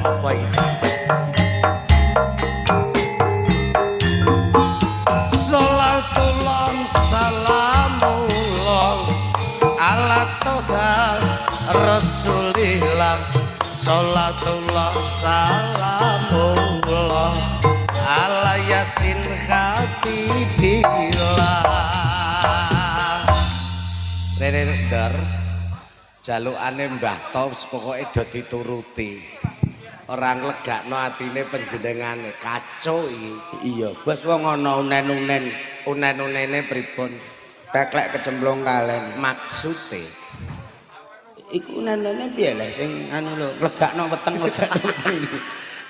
Apa iki? Salatullah salamullah ala toha rasulillah. Salatullah salamullah ala yasin habibillah. Rene ndar jalukane Mbah Tos pokoke do dituruti. Ora nglegakno atine panjenengane kacau iki. Iya, Bos wong ana unen-unen. Unen-unene pripun? Teklek kecemplung kalen. Maksude Iku unen-unene piye lho sing anu lho, nglegakno weteng.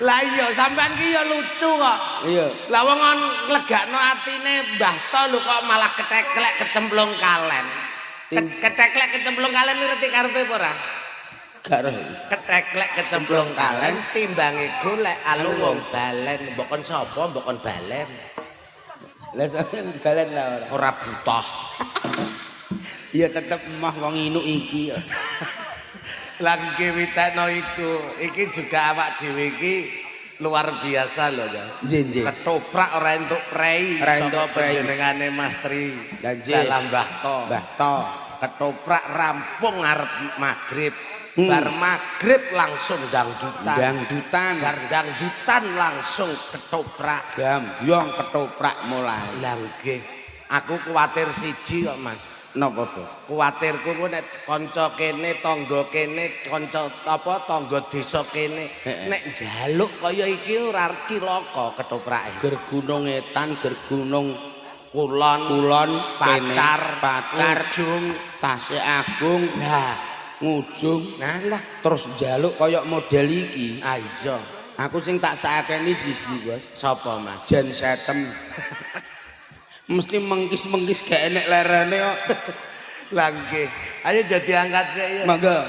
lah iya sampean ki ya lucu kok. Iya. Lah wong nglegakno atine Mbah To lho kok malah keteklek kecemplung kalen. Keteklek kecemplung kalen ngerti karepe apa ora? Gak roh. Keteklek kecemplung kalen timbange golek alu wong balen. Mbok kon sapa mbok kon balen. Lah sampeyan balen lah ora. Ora butuh. Iya tetep mah wong inuk iki. Lah witekno iku. Iki juga awak dhewe iki luar biasa lho ya. Nggih. Ketoprak ora entuk prei saka panjenengane Mas Tri. Dalam Mbah To. Mbah To. Ketoprak rampung ngarep magrib. Bar magrib langsung dangdutan. Dangdutan langsung ketoprak. Gambyong ketoprak mulai. Lah nggih. Aku kuwatir siji kok Mas. Napa, Bos? Kuwatirku ku nek kanca kene, tangga kene, kanca apa tangga desa kene nek njaluk kaya iki ora cilaka ketoprake. Ger Gunung Etan, Ger Gunung Kulon, Pacar, Ujung, Tasik Agung, nah Ngujung. nah lah Terus njaluk kaya model iki. ah iya. Aku sing tak sakeni siji, Bos. Sapa Mas? Jan Setem. Mesti mengkis-mengkis gak enek lerene kok. Lah nggih. Ayo jadi angkat sik ya. Mangga.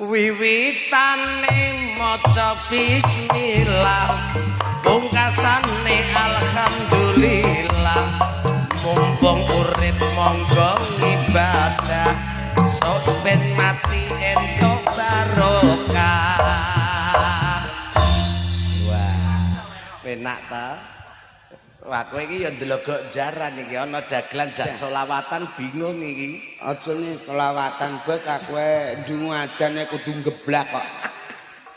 Wiwitane maca bismillah, pungkasane alhamdulillah. Mumpung urip monggo ibadah, sok ben mati entuk barokah. Wah, penak ta? Wah, kowe iki ya ndelok jaran iki ana dagelan jak selawatan bingung iki. Aja nih selawatan, Bos, aku ndungu adane kudu geblak kok.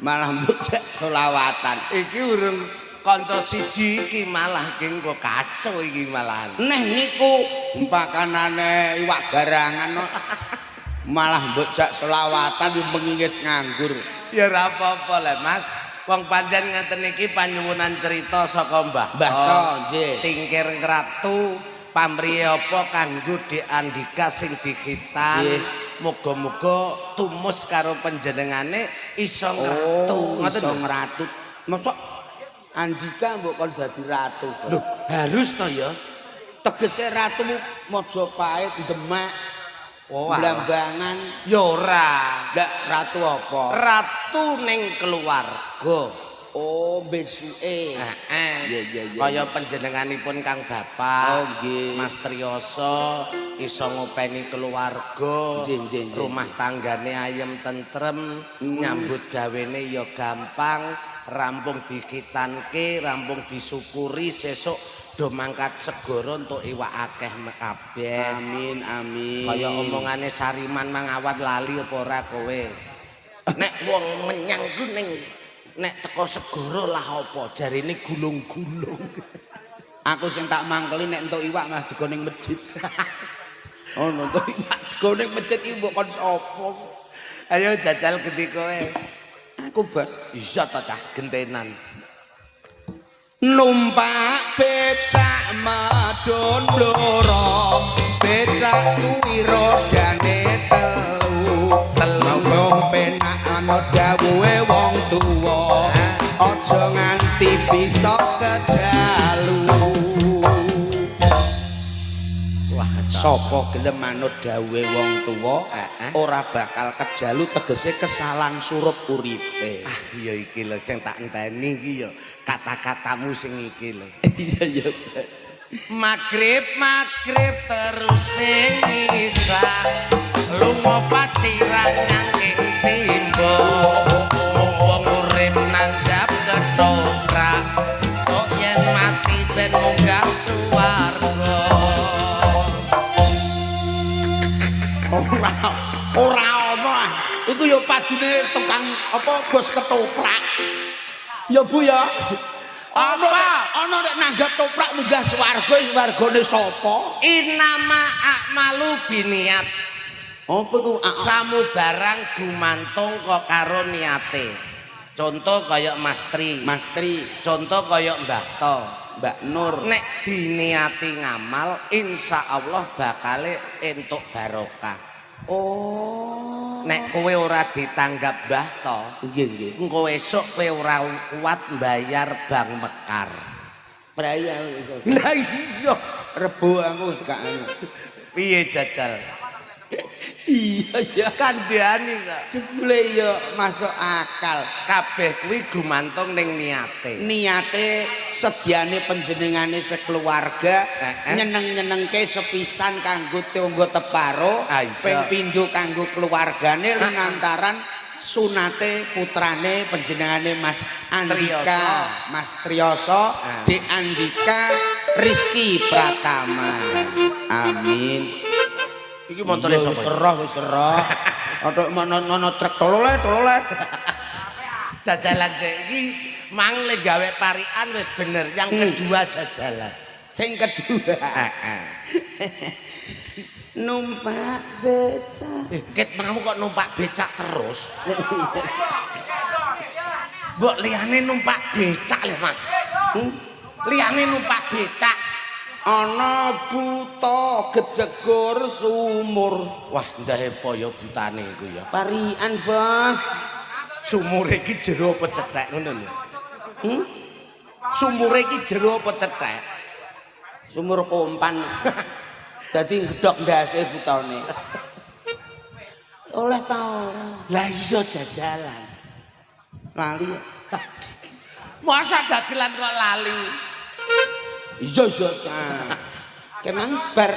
Malah mbocek selawatan. Iki urung kanca siji iki malah ki engko kacau iki malahan. Neh niku pakanane iwak garangan kok. Malah mbocek selawatan yo mengingis nganggur. Ya ora apa-apa lah, Mas. Wong pancen ngeten iki panyuwunan cerita saka Mbah To, nggih. Tingkir Ratu pamriye apa kanggo Dik Andika sing dikitan. Muga-muga tumus karo panjenengane iso ngratu. Ngoten iso ngratu. Mosok Andika mbok kon dadi ratu. Lho, harus to ya. Tegese ratu Majapahit Demak. Oh, Blambangan. ya ora. Ndak ratu apa? Ratu ning keluarga. Oh, besuke. Heeh. Iya. Kaya panjenenganipun Kang Bapak. Oh, nggih. Mas Triyoso iso ngopeni keluarga. Nggih. Rumah tanggane ayem tentrem, nyambut gawene ya gampang, rampung dikitanke, rampung disyukuri sesuk do mangkat segara entuk iwak akeh kabeh. Amin. Kaya omongane Sariman mangawat lali apa ora kowe. Nek wong menyang ku ning nek teko segara lah apa jarine gulung-gulung. Aku sing tak mangkeli nek entuk iwak malah digo ning masjid. Oh, entuk iwak digo ning masjid iki mbok kon sapa? Ayo jajal genti kowe. Aku, Bos. Bisa ta cah gentenan. Numpak becak madon bloro, becak kuwi rodane telu. Telu penak ana dawuhe wong tuwa, aja nganti bisa kejalu. Wah, sapa gelem manut dawuhe wong tuwa, ora bakal kejalu tegese kesalang surup uripe. Ah iya iki lho sing tak enteni iki ya. Kata-katamu sing iki lho. Iya, Bos. Magrib terus sing isa lunga patiran nyangking timbo ketoprak sok yen mati ben munggah swarga. Ora ana. Iku ya padune tukang apa bos ketoprak. Ya Bu ya. Ana nek nanggap toprak munggah swarga, swargane sapa? Inama a'malu biniat. Apa iku? Samubarang gumantung kok karo niate. Contoh kaya Mas Tri. Contoh kaya Mbah To, Mbak Nur. Nek diniati ngamal insyaallah bakale entuk barokah. Oh. Nek kowe ora ditanggap Mbah To, Nggih. engko esuk kowe ora kuat mbayar Bank Mekar. Praya iso. Lah iya. Rebo aku wis gak ana. Piye jajal? Iya ya. Kandhani kok. Jebule ya masuk akal. Kabeh kuwi gumantung ning niate. Niate sediane panjenengane sekeluarga nyeneng-nyenengke sepisan kanggo tangga teparo, ping pindho kanggo keluargane lantaran sunate putrane panjenengane Mas Andika, Mas Triyoso, Dek Andika Rizky Pratama. Amin. Iki montore sapa? Wis roh. Atok mono truk tolole. Jajalan sik iki mang le gawe parikan wis bener. Yang kedua jajalan. Sing kedua. Numpak becak. Ket mengamu kok numpak becak terus? Mbok liyane numpak becak lho Mas. Liyane numpak becak. Ana buta gejegor sumur. Wah, ndahe poyo butane iku ya. Parian, Bos. Sumure iki jero apa cethek ngono lho. Sumure iki jero apa cethek? Sumur kompan. Dadi gedhok ndase butane. Oleh ta ora? Lah iya jajalan. Lali. Masa dagelan kok lali? Iya. Kemang bar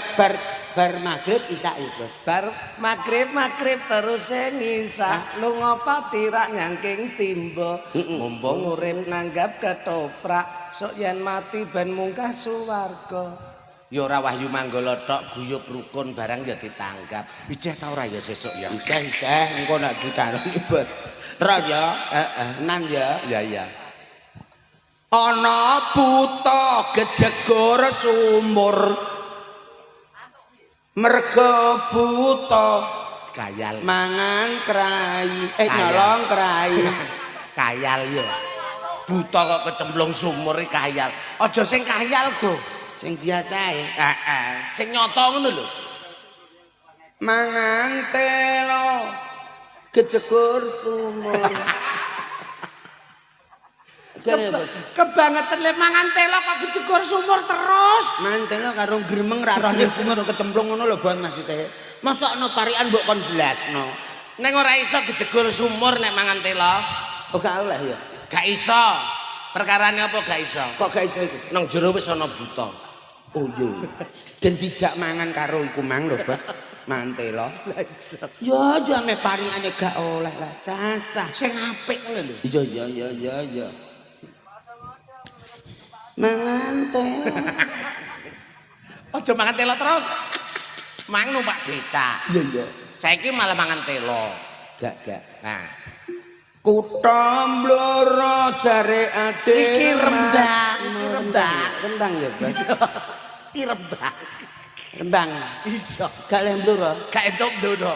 magrib isak ya, Bos. Bar magrib terus ngisak lunga patirak nyangking timba. Mumpung urip nanggap ketoprak sok yen mati ben munggah swarga. Ya ora wahyu manggala tok guyub rukun barang ya ditanggap. Ijeh ta ora ya sesuk ya. Iseh engko nek dikaroni, Bos. Ora ya? Nan ya. Iya. Ana buta gejegor sumur. Merga buta Kayal mangan krai. Nyolong krai. Kayal ya. Buta kok kecemplung sumur iki kayal. Aja sing kayal, Go. Sing biasa ya. Sing nyata ngono lho. Mangan telo gejegor sumur. Kebangetan le mangan telo kok gejegor sumur terus. Mangan telo karo gremeng ra roh ning sumur kecemplung ngono lho, Bos maksude. Masakno parikan mbok kon jelasno. Ning ora iso gejegor sumur nek mangan telo. Oh gak oleh ya. Gak iso. Perkarane apa gak iso? Kok gak iso iku? Nang jero wis ana buta. Oh iya. Den dijak mangan karo iku mang lho, Bos. Mangan telo. Lah iso. Ya jame paringane gak oleh lah, cacah. Sing apik ngono lho. Iya. Mangan telo. Aja mangan telo terus. Mang numpak becak. Iya. Saiki malah mangan telo. Gak. Nah, Kutha Mblora jare ade. iki rembang. Rembang ya, Bos. Iki rembang. Rembang. Iso. Gak leh Mblora. Gak entuk ndono.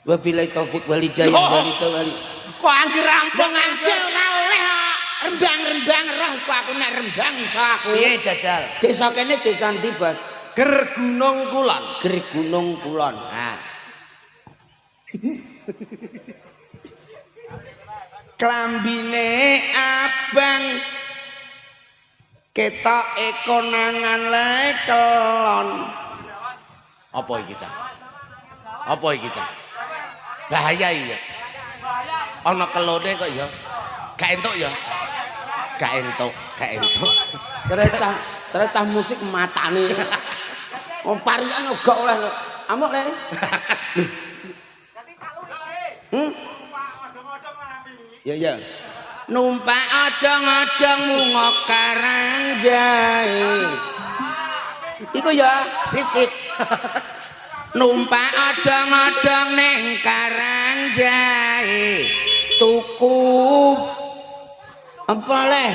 Wabillahi taufik walhidayah wali. Kok anggere rampung Ngangge ora oleh rembang roh iku aku nek rembang iso aku. Piye jajal? Desa kene desa ndi, Bos? Ger Gunung Kulon. Ger Gunung Kulon. Nah, klambine abang ketoke konangan lekelon. apa iki, Cak? Apa iki, Cak? Bahaya iya. Ana kelone kok ya. Gak entuk ya. Gak entuk. Terecah musik matane. Oh parikan gak oleh. Amuk le. Ya. Numpak odong-odong mungo Karangjae. Iku ya sip. Numpak odong-odong ning Karangjae. Tuku apa leh?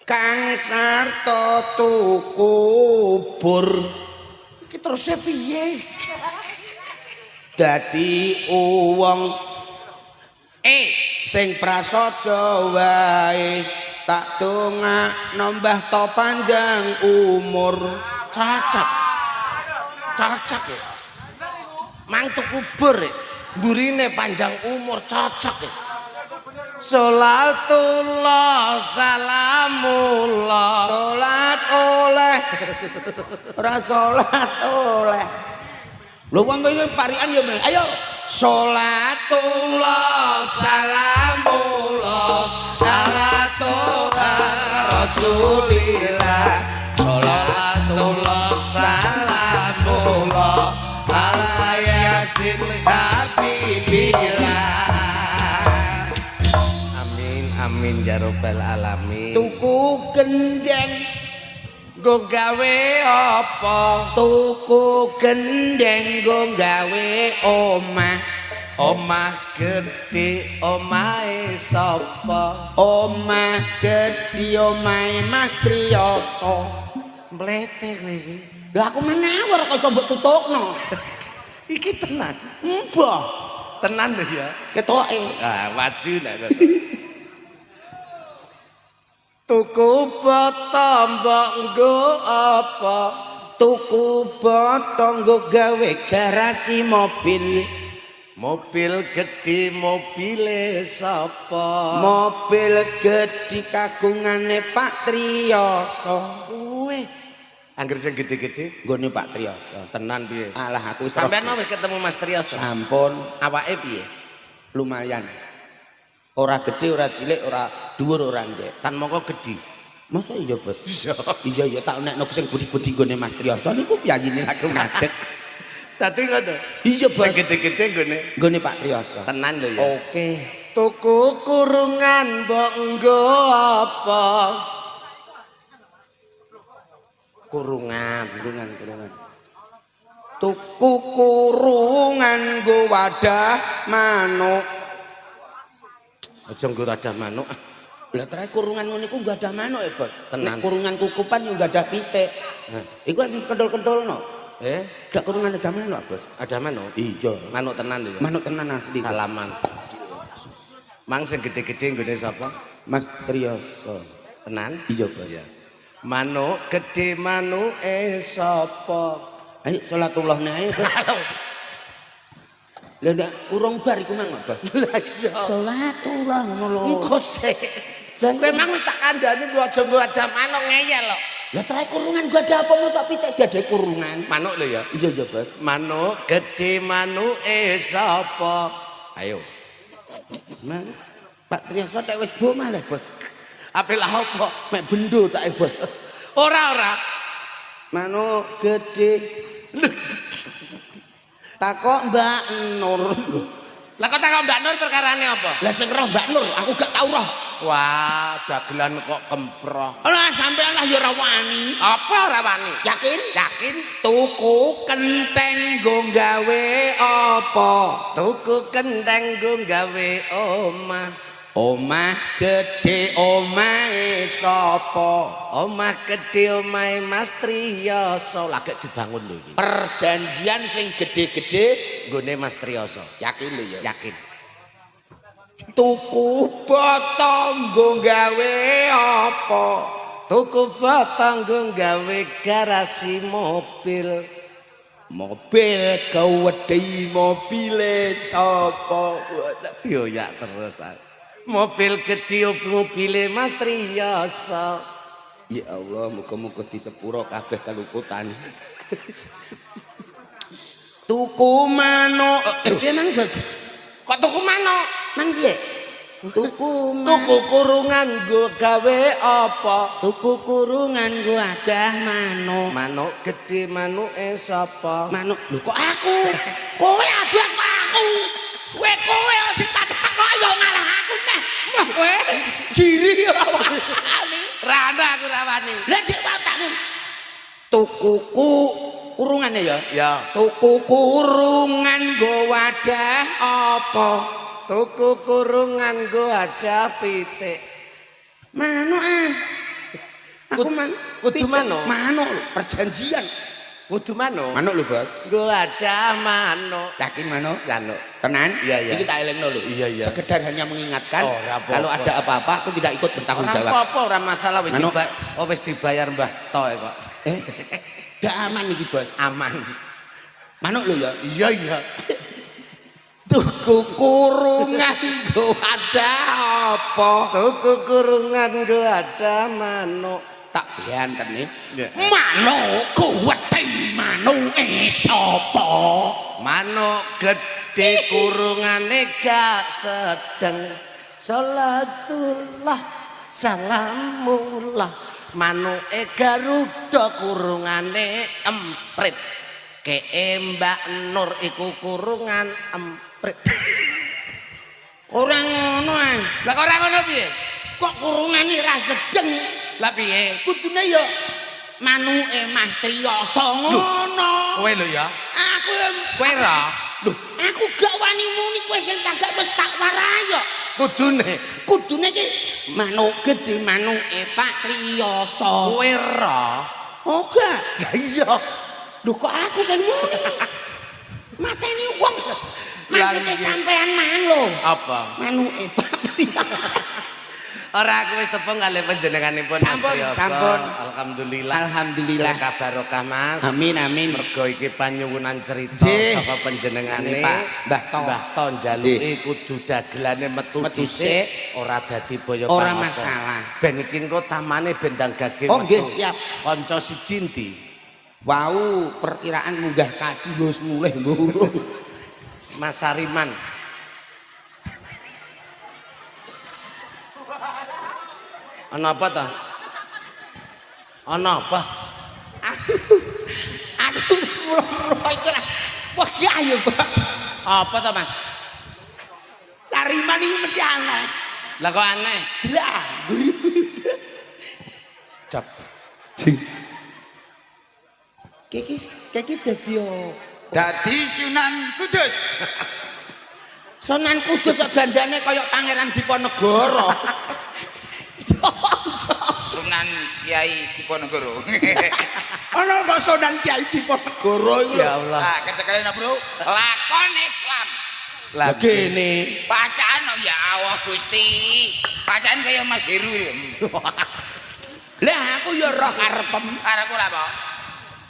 Kang Sarto tuku bur. Iki terus piye? Dadi wong sing prasaja wae tak dongakno mbah to panjang umur. Cacak ya. Mang tuku bur ya. Burine panjang umur cocok ya. Salatullah salamullah. Salat oleh. Ora salat oleh. Lho wong iki parian ya, ayo. Salatullah salamullah ala toha Rasulillah. Salatullah salamullah ala yasin habibillah. Amin ya rabbal alamin. Tuku gendeng nggo gawe apa? Tuku gendeng nggo gawe omah. Omah gedhe omahe sapa? Omah gedhe omahe Mas Triyoso. Mlete kowe iki. Lah aku menawar kok coba tutukno. Iki tenan. Mbah, Tenan lho ya. ketoke. Ah, maju nek ngono. Tuku boto mbok nggo apa? Tuku botong nggo gawe garasi mobil. Mobil gedhe mobile sapa? Mobil gedhe kagungane Pak Triyoso. Kowe angger sing gedhe-gedhe Nggone Pak Triyoso. tenan piye? Alah aku wis Sampeyan wis ketemu Mas Triyoso. sampun Awake piye? lumayan. Ora gede, ora cilik, ora dhuwur, ora ndek. Tan moko gedhe. Masa iya, Bos? Iya tak nekno sing budi-budi nggone Mas Triyoso niku piyayine lagi ngadeg. Dadi ngono. Iya, Bos. Sing gedhe-gedhe Nggone Pak Triyoso. tenan lho ya. Oke. Tuku kurungan mbok nggo apa? Kurungan. Tuku kurungan nggo wadah manuk. Aja nggo wadah manuk. Lah trae kurungan ngono iku nggo wadah manuk ya, Bos. Tenan. Nek kurungan kukupan yo nggo wadah pitik. Iku sing kendol-kendolno. Dak kurungan wadah manuk, Bos. Ada manuk? Iya. Manuk tenan lho. Manuk tenan asli. Salaman. Mang sing gede-gede nggone sapa? Mas Triyoso. Tenan? Iya, Bos. Manuk gede manuke sapa? Ayo salatullah ae. Lah ndak urung bar iku mang, Bos. Lah iya. Salatullah ngono lho. Engko sik. Kowe mang wis tak kandhani ku aja nggo wadah manuk ngeyel lho. Lah trae kurungan gua ada apa mosok pitik gede kurungan. Manuk lho ya. Iya, Bos. Manuk gede manuke sapa? Ayo. Mang Pak Triyoso tek wis boma lho, Bos. Ape lah apa? Mek bendo tak Bos. Ora. Manuk gede. Takok Mbak Nur. Lah kok takon Mbak Nur perkarane apa? Lah sing roh Mbak Nur, aku gak tau roh. Wah, dagelan kok kemproh. Lah sampean lah ya ora wani. Apa ora wani? Yakin? Yakin? Tuku kenteng nggo gawe apa? Tuku kendang nggo gawe omah. Omah gede omahe sapa? Omah gedhe omahe Mas Triyoso. Lagi dibangun lho iki. Perjanjian sing gede-gede Nggone Mas Triyoso. yakin lho ya. Yakin. Tuku botong nggo gawe apa? Tuku botong nggo gawe garasi mobil. Mobil kewedhi mobile sapa? Yo ya terus. Mobil gedhe mobile Mas Triyoso. Ya Allah, muga-muga disepuro kabeh kaluputan. Tuku manuk. Piye nang, Bos? Kok tuku manuk? Nang piye? Tuku kurungan nggo gawe apa? Tuku kurungan nggo adah manuk. Manuk gedhe manuke sapa? Manuk lho kok aku? Kowe abas kok aku. Kowe tukuku kurungane ya? Ya. Tuku kurungan nggo wadah apa? Tuku kurungan nggo ada pitik. Manuk ah. Aku kudu manuk. Manuk perjanjian. Kudu manuk. Manuk lho, Bos. Nggo ada manuk. Yakin manuk? Manuk. Tenan? Iya. Iki tak elingno lho. Iya. Sekedar hanya mengingatkan Kalau ada apa-apa aku tidak ikut bertanggung jawab. Ora apa-apa, ora masalah wis dibayar Mbah Toh kok. Dak aman iki, Bos. Aman. Manuk lho ya. Iya. Tuku kurungan nggo ada apa? Tuku kurungan nggo ada manuk. Tak bianten nih. Manuk kuweti manuke sapa? Manuk gedhe kurungane gak sedeng. Salatullah salamullah. Manuke Garuda kurungane emprit. Kee Mbak Nur iku kurungan emprit. Ora ngono ah. Lah kok ora ngono piye? Kok kurungane ra sedeng? Lah piye? Kudune ya manuke Mas Triyasa ngono. Kowe lho ya. Aku Kowe ra. Lho, aku gak wani muni kowe sing kagak wis tak warai kok. Kudune iki manuk gedhe manuke Pak Triyasa. Kowe ra. Oh gak. Lah iya. Lho kok aku sing muni. Mateni wong. Maksudnya sampean mang lho. Apa? Manuke Pak Triyasa. Ora aku wis tepung kalih panjenenganipun Sampun. Alhamdulillah. Kabarokah Mas. Amin. Mergo iki panyuwunan cerita saka panjenengane Mbah Toh njaluki kudu dagelane metu dhisik ora dadi boyo ora masalah. Ben iki engko tamane bendang gage metu. Oh nggih siap. Kanca siji ndi? Wau perkiraan munggah kaji wis mulih nggo. Mas Sariman. Ana apa ta? Ana apa? Aku semua itu lah. Wah ayo Bos. Apa ta Mas? Sariman iki mesti aneh. Lah kok aneh? Lah. Cep. Kiki dadi dadi Sunan Kudus. Sunan Kudus kok dandane kaya Pangeran Diponegoro. Sunan Kiai Diponegoro. Ana kok Sunan Kiai Diponegoro iku. Ya Allah. Ah, kecekelen Bro. Lakon Islam. Lah kene. Bacaan ya Allah Gusti. Bacaan kaya Mas Heru. Lah aku ya roh karepem. Karepku lha apa?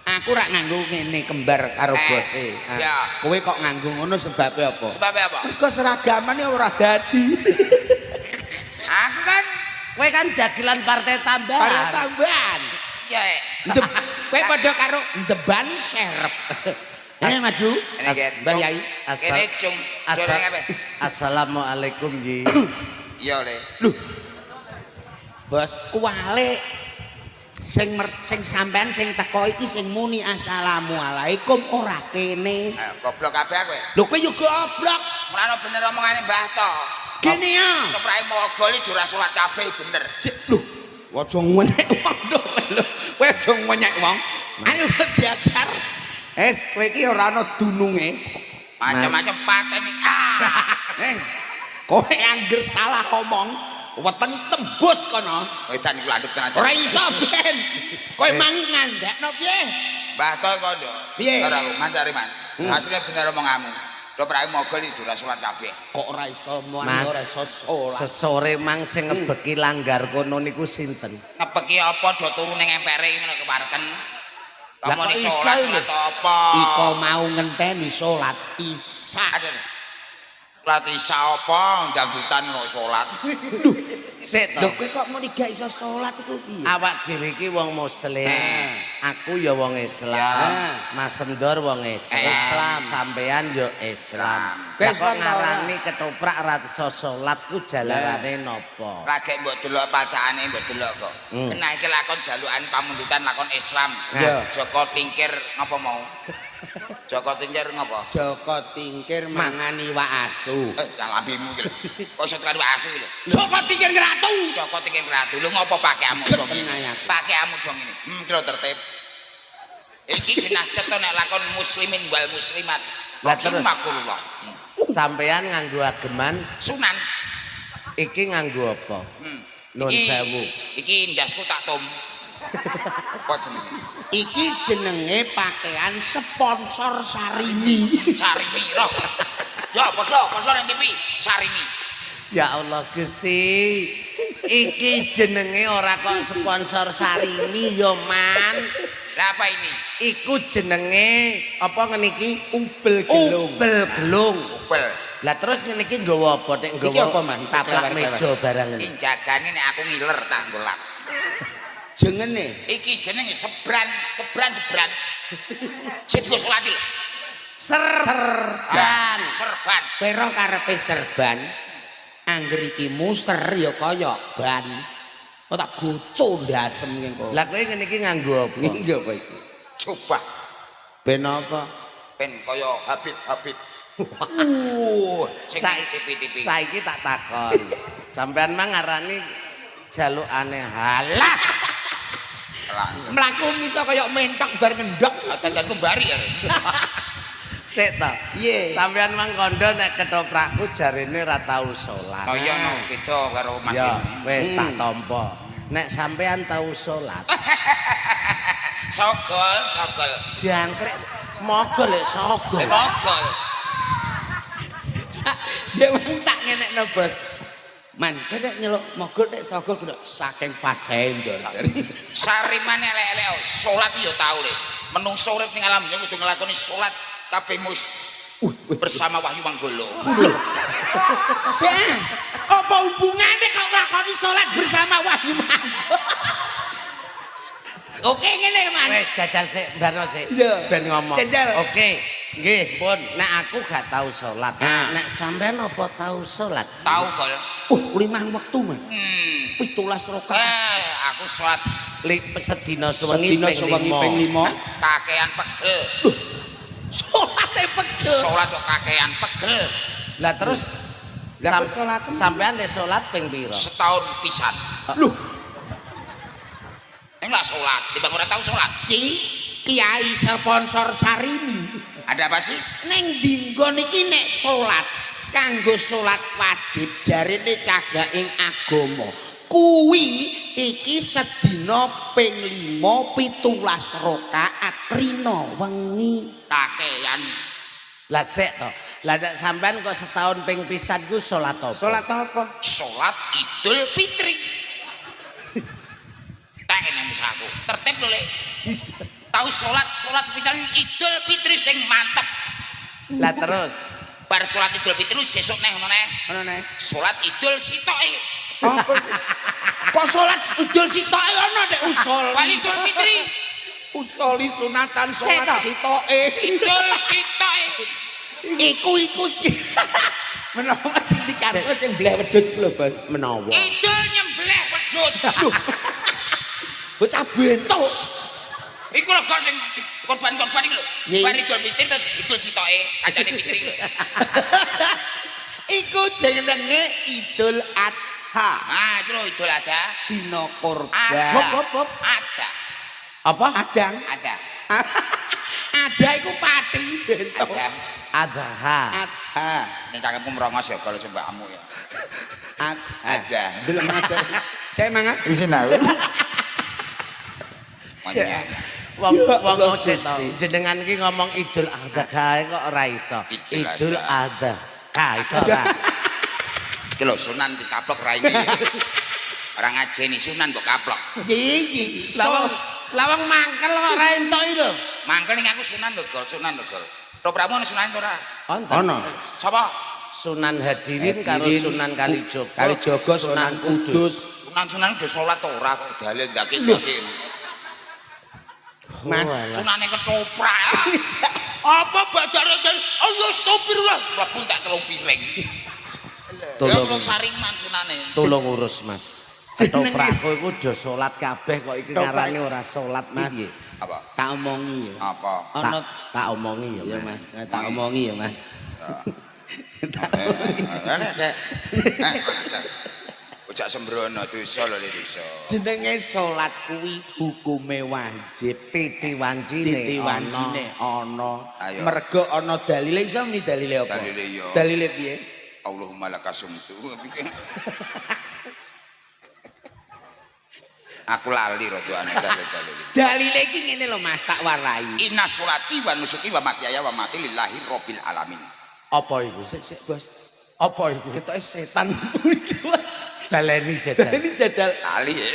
Aku rak nganggo ngene kembar karo bose. Ya. Kowe kok nganggo ngono sebabe apa? Sebabe apa? Mergo seragamane ora dadi. Aku kan kowe kan dagelan partai tambahan. Partai tambahan. ya. Kowe padha karo ndeban serep. Ini maju. Ini kan. Mbah Yai. Ini cung. Assalamualaikum Ji. Iya le. Lho. Bos kuwale sing sampean sing teko iki sing muni assalamualaikum ora kene. Goblok kabeh kowe. Lho kowe yo goblok. Mulane bener omongane Mbah To. Kene ya. Keprai mogol iki ora salat kabeh bener. Lho, aja ngenyek wong lho. Kowe aja ngenyek wong. Ayo diajar. Kowe iki ora ana dununge. Macam-macam pateni. Kowe angger salah ngomong, weteng tembus kono. Edan iku landhep tenan. Ora iso ben. Kowe mang ngandakno piye? Mbah To kondo. Piye? Ora aku mancari man. Asline bener omonganmu. Lho prai mogol iki ora salat kabeh. Kok ora iso Mas, ora iso salat. sesore mang sing ngebeki langgar kono niku sinten? Ngepeki apa do turu ning empere ngono kepareken. Lah Kamu kok ni iso salat lho? atau apa? Iko mau ngenteni salat Isya. Salat Isya apa jangdutan kok salat. Sik to. Lho kowe kok muni gak iso salat iku piye? Awak dhewe iki wong muslim. Aku ya wong Islam. Mas Endor wong Islam. Sampean ya Islam. Lah kok ngarani ketoprak ra iso salat ku jalarane napa? Lagi mbok delok pacakane mbok delok kok. Kena iki lakon jalukan pamundutan lakon Islam. Joko Tingkir ngapa mau? Joko Tingkir ngapa? Joko Tingkir mangan iwak asu. Lambimu iki lho. Kok iso tekan iwak asu iki lho. Joko Tingkir ngratu. Joko Tingkir ratu. Lho ngopo pakaianmu dong ini? Gedinayat. Pakaianmu dong ini. Kilo tertib. Iki genah cetha nek lakon muslimin wal muslimat. Lah terus makulullah. sampean nganggo ageman Sunan. iki nganggo apa? Nun sewu. Iki ndasku tak tom. Apa jenenge? Iki jenenge pakaian sponsor Sarimi. Sarimi roh. Ya padha ning TV Sarimi. Ya Allah Gusti. Iki jenenge ora kok sponsor Sarimi ya Man. Lah apa ini? Iku jenenge apa ngene iki? Ubel gelung. Ubel gelung. Ubel. Lah terus ngene iki nggawa apa nek nggawa? Iki apa, Man? Taplak meja barang Iki ngene. jagane nek aku ngiler tak golak. Jengene. Iki jenenge sebran. Sing digo salat iki. Serban. Serban. Pero karepe serban angger iki muser ya kaya ban. Kok tak goco ndasem engko. Lah kowe ngene iki nganggo apa? Iki apa iki? Coba Ben apa? ben kaya Habib. Sing TV. Saiki tak takon. Sampean mang ngarani jalukane halah. Mlaku miso kaya mentok bar ngendok. Dandan kembari ya. Sik to. Piye? Sampean mang kondo nek ketoprakku jarene ora tau salat. Oh iya no, beda karo Mas. Ya, wis tak tampa. Nek sampean tau salat, Sogol. jangkrik mogol lek sogol. Mogol. Dia wong tak ngenekno bos. Man, kowe nek nyeluk mogol nek sogol kudu saking fasendo. Sariman elek-elek salat ya tau le. Menungso urip ning alam dunya kudu nglakoni salat kabeh bersama Wahyu Manggolo. Sing apa hubungane kok nglakoni salat bersama Wahyu Manggolo? Oke ngene, Man. Wis jajal sik, barno sik. Iya. Ben ngomong. Jajal. Oke, nggih, pun. Nek aku gak tau salat. Nek sampean apa tau salat? Tau kol. 5 wektu, Man. 17 rakaat. Aku salat Sedina sewengi ping 5. kakean pegel. Salate pegel. Salat kok kakean pegel. Lah terus Lah kok salat sampean nek salat ping pira? Setahun pisan. Loh, Enggak salat, timbang ora tau salat. Kiai sponsor Sarimi. Ada apa sih? Neng dinggo niki nek salat kanggo salat wajib jarene cagaking agama. Kuwi iki sedina ping 5 17 rakaat rina wengi. Kakean. Lah sik to. Lah nek sampean kok setahun ping pisan ku salat apa? Salat apa? Salat Idul Fitri. Tak enak aku. Tertib lho, Lek. Tahu salat sepisan Idul Fitri sing mantep. Lah terus Bar salat Idul Fitri sesuk neh ngono neh. Ono neh. Salat Idul Sitoke. Apa? Kok salat Idul Sitoke ono nek usul. Wali Idul Fitri. Usoli sunatan salat sitoke. Idul Sitoke. Iku sih. Menawa sing dikarepno sing bleh wedhus ku lho, Bos. menawa. Idul nyembelih wedhus. Bocah bentuk. Iku lho gol sing korban-korban iki lho. Iya. Bar Idul Fitri terus Idul Sitoke, kancane Fitri lho. Iku jenenge Idul Adha. Ah, itu lho Idul Adha. Dina kurban. Ada. Ada. Apa? Adang. Ada. Ada iku pati bentuk. Ada. Adha. Adha. Ning cangkemku merongos ya kalau mbakmu ya. Ada. Delok ngajar. Saya mangan. Isin aku. Makanya Wong sik to. Jenengan iki ngomong Idul Adha kok ora iso. Idul Idul Adha. Iso ora. iki lho Sunan dikaplok rai iki. Ora ngajeni Sunan kok kaplok. Iki. Lawang mangkel kok ora entuk lho. Mangkel ning aku Sunan lho, Sunan lho. Topramu ana Sunan ora? Ono. Sapa? Sunan Hadirin karo Sunan Kalijogo. Kalijogo Sunan Kudus. Sunan udah salat ora kok dalil ndaki-ndaki. Mas Sunane ketoprak. Apa badare Allah astagfirullah. Mlebu tak telung piring. Tolong sariman Sunane. Tolong urus Mas. Ketoprakku iku do salat kabeh kok iki ngarane ora salat Mas. Apa? tak omongi ya. Apa? Ono Tak omongi ya ya Mas, tak omongi ya Mas. jak sembrono dosa lho dosa. Jenenge salat kuwi hukume wajib. Titi wancine ana. Ayo. Mergo ana dalile iso muni dalile apa? Dalile yo. Dalile piye? Allahumma lakasumtu. Aku lali rodane dalile. Dalile iki ngene lho Mas, tak warai. Inna sholati wa nusuki wa mahyaya wa mamati lillahi rabbil alamin. Apa iku? Sik Bos. Apa iku? Ketoke setan iki Mas. Baleni jajal. Dalile jajal. Lali ya.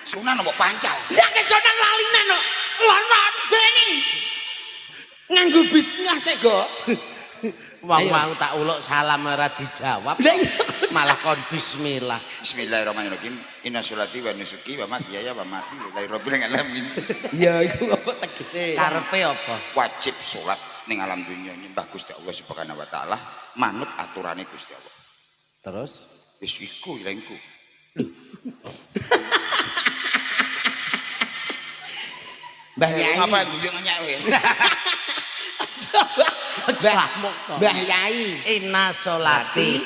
Sunan mbok pancal. Ya kesonan lalinan kok. Lon beni. Nganggo bismillah sik go. Wong mau tak uluk salam ora dijawab. Malah kon bismillah. Bismillahirrahmanirrahim. Inna sholati wa nusuki wa mahyaya wa mamati lillahi rabbil alamin. Ya iku apa tegese? Karepe apa? Wajib salat ning alam dunya nyembah Gusti Allah Subhanahu wa taala, manut aturane Gusti Allah. Terus Wis iku ilengku. Mbah Yai. Apa guyu ngenyak kowe? Mbah Yai. inna sholati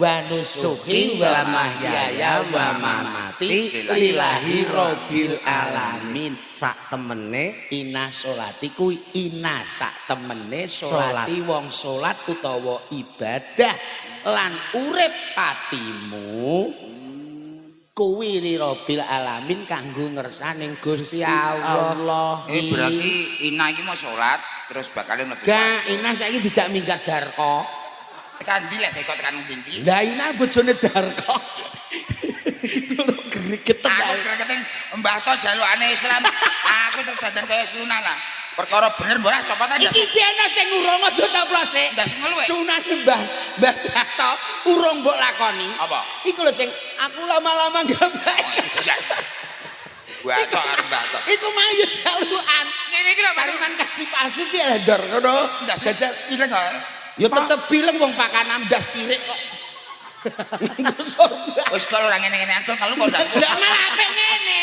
wa nusuki wa mahyaya wa mamati lillahi rabbil alamin. sak temene Inna sholati kuwi inna sak temene sholati wong salat utawa ibadah lan urip patimu kuwi rabbil alamin kanggo ngersaning Gusti Allah. Berarti Ina iki mau salat terus bakal mlebu. Gak, Ina saiki dijak minggat Darko. Tekan ndi lek kok tekan ndi? Lah Ina bojone Darko. Gregetek. Aku gregeting Mbah To jalukane Islam. Aku terus dadan kaya Sunan lah. Perkara bener mbah copot aja. Iki jene sing urung aja coplose. Ndas ngeluwe. Sunan Mbah To urung mbok lakoni. Apa? Iku lho sing aku lama-lama gambar. Gua cok arep Mbah To. Iku mah yo jalukan. Ngene iki lho Pariman kaji palsu piye lho Ndor ngono. Ndas gajah ileng kok. Yo tetep bileng wong pakanan ndas kirik kok. Wis kalau ora ngene-ngene ancol kalau kok ndas. Lah malah apik ngene.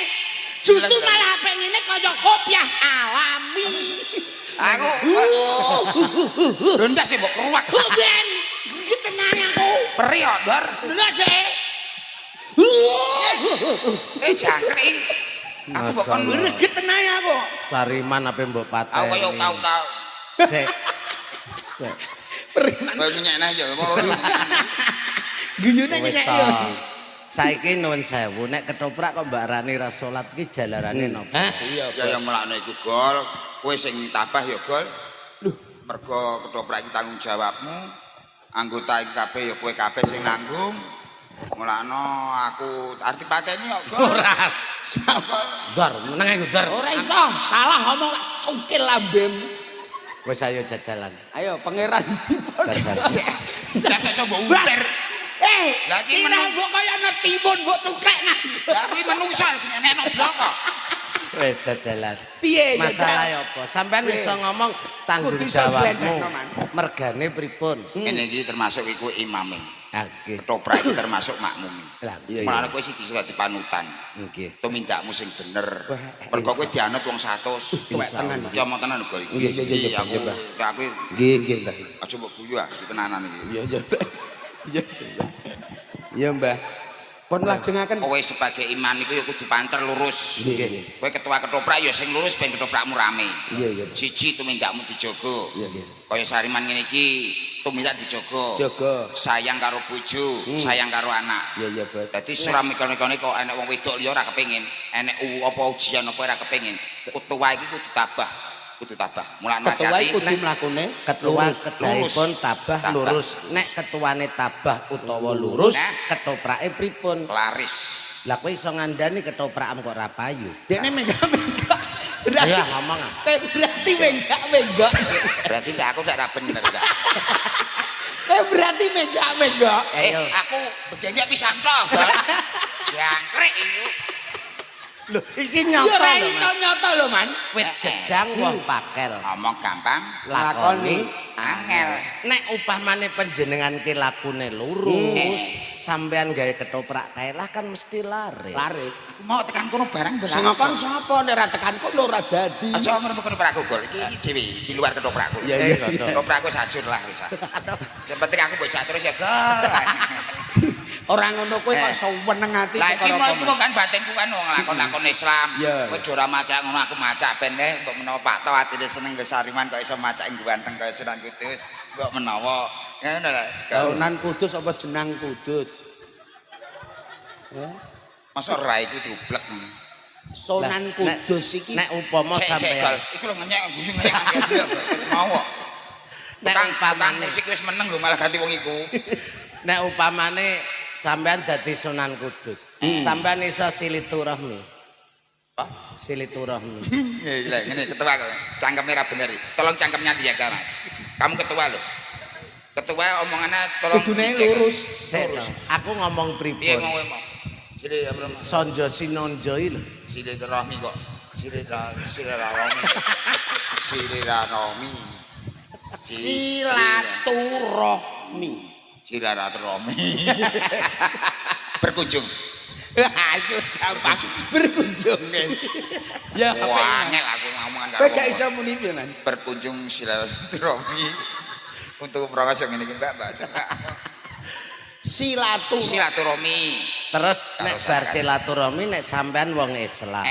Justru malah apik ngene kaya kopiah alami. Aku lho ndas mbok keruak. Ben, iki tenan aku. Peri kok, Dor. Lha sik. Jangkrik. Aku mbok kon Greget tenan aku. Sariman apa mbok pateni. aku kaya kau. Sik. Sik. Bagi nyekna ya Guyune Wis nyek to. yo. Saiki nuwun sewu nek ketoprak kok Mbak Rani ra salat iki jalarane napa? Hah? Iya. Ya yang melakno iku Gol, kowe sing tabah ya Gol. Mergo ketoprak iki tanggung jawabmu. Anggota iki kabeh ya kowe kabeh sing nanggung. Mulakno aku arti pateni kok Gol. Ora. Dor, meneng iku Dor. Ora iso, salah ngomong cungkil lambem. Wis ayo jajalan. Ayo pangeran dipun. Jajalan. Lah sok mbok uter. Lah iki mbok kaya ana timun mbok cungkek nang. Lah kuwi menungso nek nang blok kok. Wis jajalan. Piye Masalah apa? Sampean iso ngomong tanggung jawabmu. Mergane pripun? Ngene iki termasuk iku imame. Nggih. Ketoprak iki termasuk makmumi. Lah iya. Mulane kowe siji dadi panutan. Nggih. Tumindakmu sing bener. Mergo kowe dianut wong 100. Tuwek tenan. Iki omong tenan Gol iki. Iya, aku Mbah. aku Nggih, nggih, Mbah. aja mbok guyu ah, tenanan iki. Iya, iya. Iya, iya, Mbah. Pun lajengaken. Kowe sebagai iman iku ya kudu panter lurus. Nggih. Kowe ketua ketoprak ya sing lurus ben ketoprakmu rame. Iya, iya. Siji tumindakmu dijogo. Iya, iya. Kaya Sariman ngene iki tumindak dijogo. Jaga. Sayang karo bojo, sayang karo anak. Iya, iya, Bos. Dadi suram mikone kok enek wong wedok liya ora kepengin, enek apa ujian apa ora kepengin. Ketua iki kudu tabah, kudu tabah. Mulane Ketua hati-hati. kudu mlakune Ketua lurus. kedahipun tabah lurus. Nek ketuane tabah utawa lurus, ketoprake pripun? Laris. Lah kowe iso ngandani ketoprakmu kok ra payu. Dekne menggak-menggak. Ayo ngomong. Berarti menggak-menggak. Berarti aku ndak bener, Cak. Berarti menggak-menggak. Ayo. Aku begenge pisan to, Bang. Jangkrik iku. Lho, iki Yo nyata ora lho. iso nyata lho, Man. Wit gedang wong pakel. Ngomong gampang, Lakoni angel. Nek upamane panjenengan ki lakune lurus, sampean gawe ketoprak kae lah kan mesti laris. Laris. Mau tekan kono barang Sing ngakon sapa nek ra tekan kono ora dadi. Aja ngomong ketoprakku Gol. Iki dhewe di luar ketoprakku. Iya, iya. Ketoprakku sajur lah wis. Yang penting aku mbok jak terus ya Gol. Ora ngono kowe kok seneng ati lah iki mau kan batinku kan nglakon-lakon Islam. Kowe ora macak ngono aku macak ben mbok menawa Pak To atine seneng nggo Sariman kok iso macak ganteng kaya Sunan Kudus mbok menawa ngono lho. Sunan Kudus apa jenang Kudus? Masa ora iku dublek. Sunan Kudus iki nek upama sampeyan iku lho ngenyek guyu ngenyek mau kok. Nek umpamane musik wis meneng lho malah ganti wong iku. Nek upamane sampean dadi Sunan Kudus, sampean iso silaturahmi. Apa? Silaturahmi. Lah ngene ketua kok. Cangkeme ra bener. Tolong cangkemnya dijaga, Mas. Kamu ketua lho. Ketua omongannya tolong lurus. Aku ngomong pripun? Piye ngomong? Sile apa? Sonjo Sinonjo iki lho. Silaturahmi kok. Silaturahmi. Silaturahmi. Silaturahmi. Berkunjung. Ayo gampang berkunjung. Ya angel aku ngomongan karo. Kowe gak iso muni piye, Man? Berkunjung silaturahmi. Untuk proses yang ini Mbak. Silaturahmi. Terus nek bar silaturahmi nek sampean wong Islam,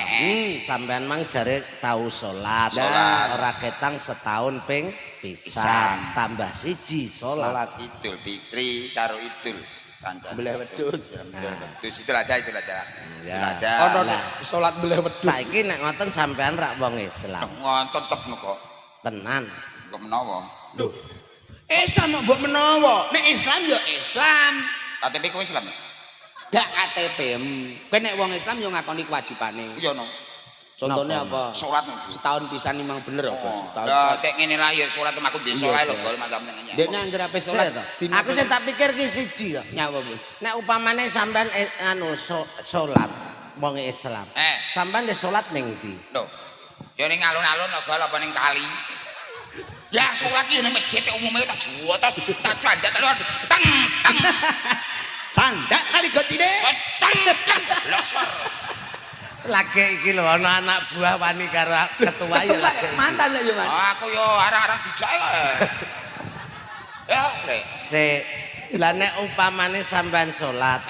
sampean mang jare tau salat. Ora ketang setahun ping pisan, tambah siji salat Idul Fitri karo Idul Beleh wedhus. Itu aja. Ya. Ono salat beleh wedhus. Saiki nek ngoten sampean rak wong Islam. Ngoten tetep kok. Tenan. Kok menawa. Lho. Islam mbok menawa. Nek Islam ya Islam. KTP kowe Islam. Gak KTP. Kowe nek wong Islam yo ngakoni kewajibane. Iya no. Contohnya apa? Salat setahun pisan memang bener apa? Setahun. Ya tek ngene lah ya salat aku desa ae lho gol macam ngene. Dekne anggere ape salat. Aku sing tak pikir ki siji kok. Nyawa Bu. Nek upamane sampean salat wong Islam. Sampean wis salat ning ndi? Lho. Ya ning alun-alun gol apa ning kali. Ya salat ki ning masjid umume tak juwo tak candak tang. Candak kali gocine. Tang. Losor. Lagi iki lho ana anak buah wani karo ketua ya lagi. Mantan lho Mas. Aku yo arang-arang dijake kok. Ya, Rek. Lah nek upamane sampean salat,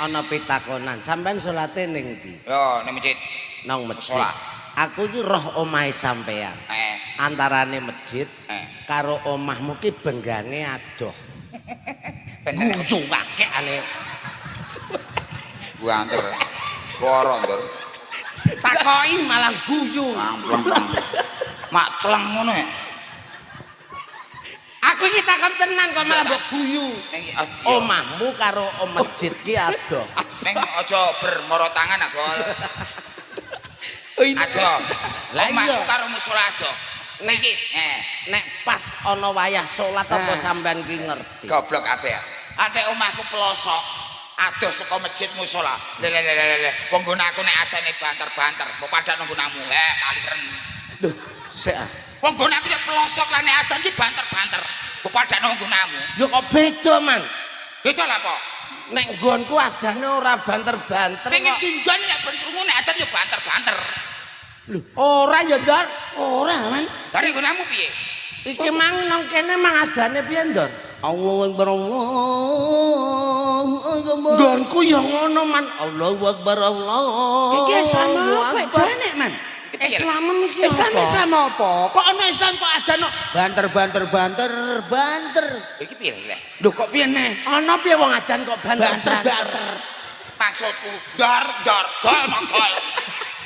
ana pitakonan, sampean salate ning ndi? Yo ning masjid. Nang masjid. Aku iki roh omahe sampean. Antarane masjid karo omahmu ki benggange adoh. Guyu akeh ane. Buanter. Loro, Ndor. Takoki malah guyu. Ampleng. Mak celeng ngono ya. Aku iki takon tenan kok malah mbok guyu. Omahmu karo masjid ki adoh. Ning aja bermoro tangan agol. Adoh. Omahku karo musala adoh. Niki, nek pas ana wayah salat apa sampean ki ngerti. Goblok kabeh. Atek omahku pelosok. Adoh saka masjid musala. Lele. Wong nggon aku nek adane banter-banter, mbok padha nang nggonamu. Kaliren. Lho, sik ah. Wong nggon aku pelosok lan nek adan ki banter-banter. Mbok padha nang nggonamu. Ya kok beda, Man. Beda lha apa? Nek nggonku adane ora banter-banter Ning kok. tinjon nek ben krungu nek adan ya banter-banter. Lho, ora ya, Ndor. Ora, Man. Dari nggonamu piye? Iki mang nang kene mang adane piye, Ndor? Allahu Akbar. Nggonku ya ngono, Man. Allahu Akbar Allah. Iki sama apa jane, Man? Islam iki Islam apa? Kok ana Islam kok adano banter. Iki piye lho? Lho kok piye neh? Ana piye wong adan kok banter-banter? Maksudku dor gol mongol.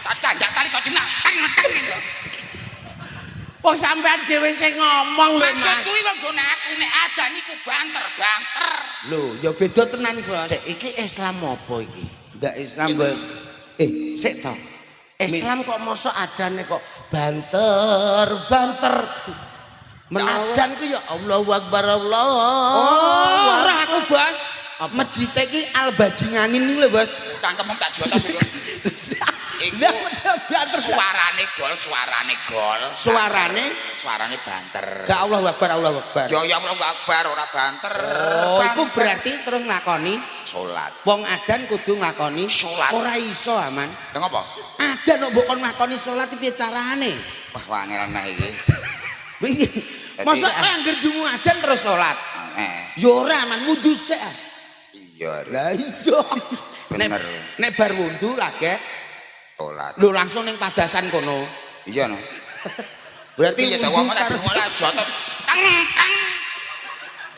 Tak candak kali kok jeneng. Wong sampean dhewe sing ngomong lho, Mas. Maksudku iki wong nggon aku nek adan iku banter. Lho, ya beda tenan iku. Sik iki Islam apa iki? Ndak Islam kok. Sik to. Islam kok mosok adane kok banter. Menadan ku ya Allahu Akbar Allah. Oh, ora aku, Bos. Masjid iki Al-Bajinganin iki lho, Bos. Cangkemmu tak jotos iku. Iku suarane gol. Suarane banter. Gak Allahu Akbar. Ya Allahu Akbar ora banter. Oh, iku berarti terus nglakoni salat. Wong adan kudu nglakoni salat. Ora iso, Aman. Lha ngopo? Adan kok mbok kon nglakoni salat piye carane? Wah, wangel aneh iki. Masa anggere dungu adan terus salat? Ya ora, Man, wudu sik. Iya. Lah iya. Bener. Nek bar wudu lagi Salat. lho langsung ning padasan kono. Iya no. Berarti iya ta wong ora dimulai jotot. Tang tang.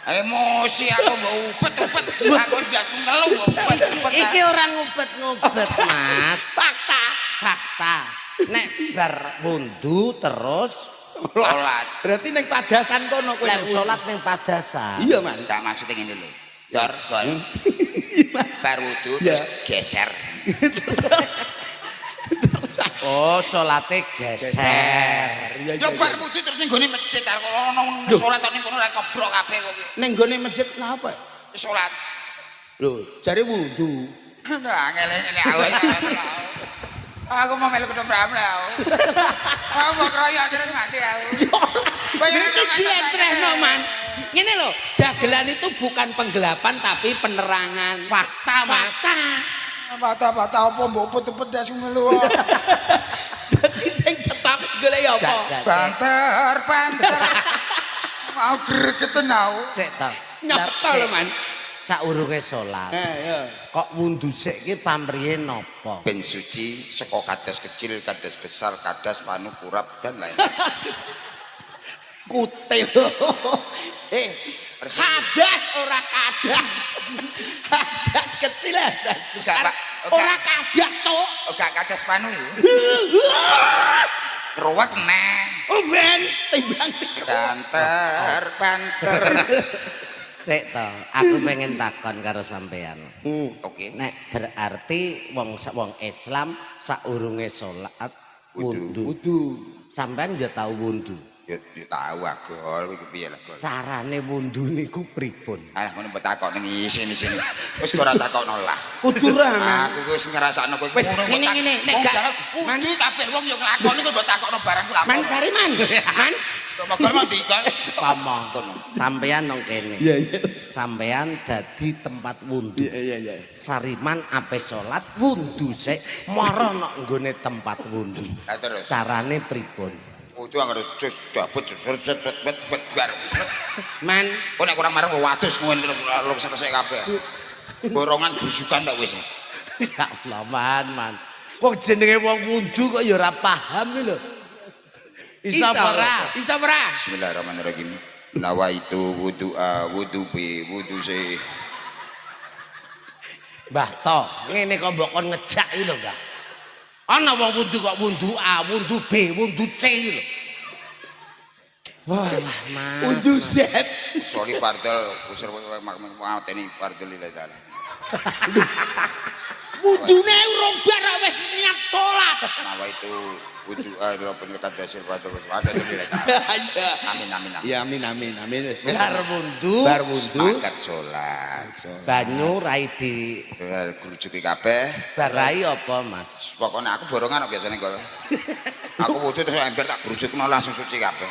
Emosi aku mbok upet-upet. Aku njas ngelu upet-upet. Iki ora ngupet-ngupet, Mas. Fakta. Nek bar wudu terus Salat. Berarti ning padasan kono kowe. lek salat ning padasan. Iya, Man. Tak maksudnya ngene lho. Yor, gol. Bar wudu terus geser. Oh, salate geser. Ya bar wudu terus ning gone masjid karo ono salat ning kono ora kebrok kabeh kok. Ning gone masjid napa? Salat. Lho, jare wudu. Nah, ngene-ngene aku. Aku mau melu ketoprak aku. Aku mau kroyok terus mati aku. Berarti dientrehno, Man. Ngene lho, dagelan itu bukan penggelapan tapi penerangan. Fakta, Mas. Bata-bata apa mbok upet-upet jas ngelu. Dadi sing cetak golek apa? Banter. Mau gregeten aku. Sik to. Nyapa lho, Man. Saurunge salat. Ya. Kok wudu sik ki pamrihe napa? Ben suci saka kadas kecil, kadas besar, kadas panu kurap dan lain. Kutil. Kadas ora kadas. Kadas kecil Pak. Ora kadas tok. Gak kadas panu. Keruwet neh. Oh ben timbang Banter. Sik to, aku pengen takon karo sampean. Oke. Nek berarti wong Islam saurunge salat wudu. Sampean ya tau wudu. Ya tahu agol kuwi piye lah gol. Carane wudu niku pripun? Alah ngono mbok takok ning sini. Wis ora takokno lah. Kudu ra. Aku wis ngrasakno kowe Wis ngene nek gak wudu kabeh wong yo nglakoni kok mbok takokno barang ku lha. Man sari man. Man. Mogol mau dikon. Pamong. Sampean nang kene. Iya. Sampean dadi tempat wudu. Iya. Sariman ape salat wudu sik mara nang nggone tempat wudu. Lah terus Carane pripun? wudu anggere cus cabut bet. Man. Kok nek kurang marang wadus ngono lho selesai kabeh. Borongan gusukan tak wis. Ya Allah, man. Wong jenenge wong wudu kok ya ora paham lho. Isa ora? Bismillahirrahmanirrahim. Nawaitu wudu wudu se. Mbah To, ngene kok mbok kon ngejak iki lho, Mbah. Ana wong wudu kok wudu A, wudu B, wudu C lho. Wah, Mas. Wudu Z. Sorry Fardel, usir mateni Fardel lila dalan. Wudune urung bar wis niat salat. Nawaitu wudu adalah penyekat dasar Fardel ada lila. Amin. Ya amin. Bar wudu, Sepakat salat. banyu rai di Grujuki kabeh. barai apa, Mas? Pokoknya aku borongan biasanya kok. Aku wudu terus ember tak grujukno langsung suci kabeh.